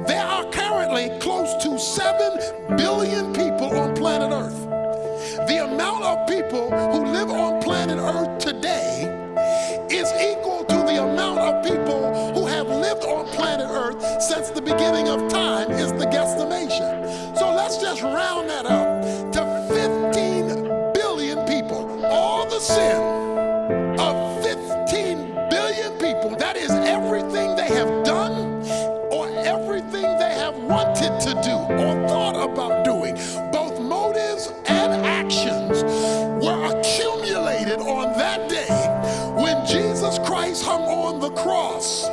There are currently close to 7 billion people on planet Earth. The amount of people who live on planet Earth today is equal to the amount of people who have lived on planet Earth since the beginning of time, is the guesstimation. So let's just round that up to 15 billion people. All the sin of 15 billion people, that is everything they have done or everything they have wanted to do or thought about doing, both motives and actions, were accumulated on that day when Jesus Christ hung on the cross.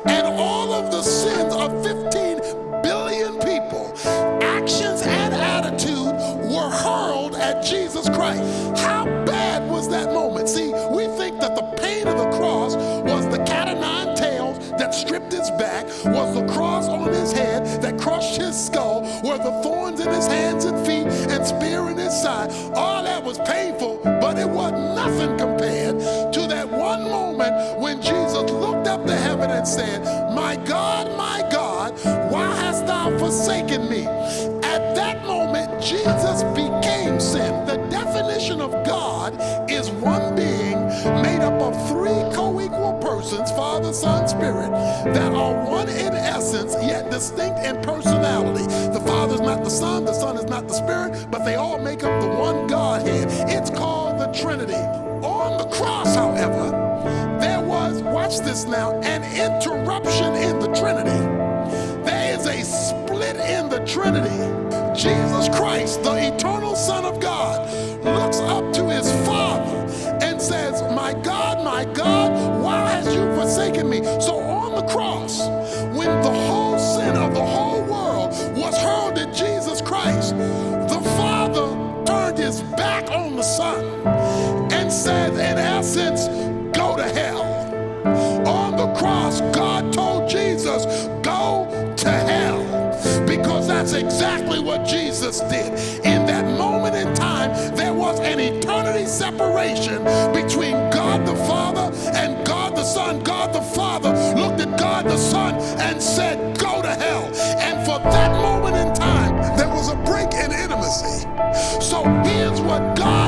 And all of the sins of 15 billion people, actions and attitude, were hurled at Jesus Christ. How bad was that moment? See, we think that the pain of the cross was the cat o' nine tails that stripped his back, was the cross on his head that crushed his skull, were the thorns in his hands and feet and spear in his side. All that was painful, but it was nothing compared to that one moment when Jesus looked up to heaven and said, my God, why hast thou forsaken me? At that moment, Jesus became sin. The definition of God is one being made up of 3 co-equal persons, Father, Son, Spirit, that are one in essence, yet distinct in personality. The Father is not the Son is not the Spirit, but they all make up the one Godhead. It's called the Trinity. On the cross, however, there was, watch this now, an interruption in the Trinity. There is a split in the Trinity. Jesus Christ, the eternal Son of God, looks up to his Father and says, my God, why hast you forsaken me? So on the cross, when the whole sin of the whole world was hurled at Jesus Christ, the Father turned his back on the Son and said, in essence, go to hell. On the cross, God told Jesus, go to hell, because that's exactly what Jesus did. In that moment in time, there was an eternity separation between God the Father and God the Son. God the Father looked at God the Son and said, go to hell. And for that moment in time, there was a break in intimacy. So here's what God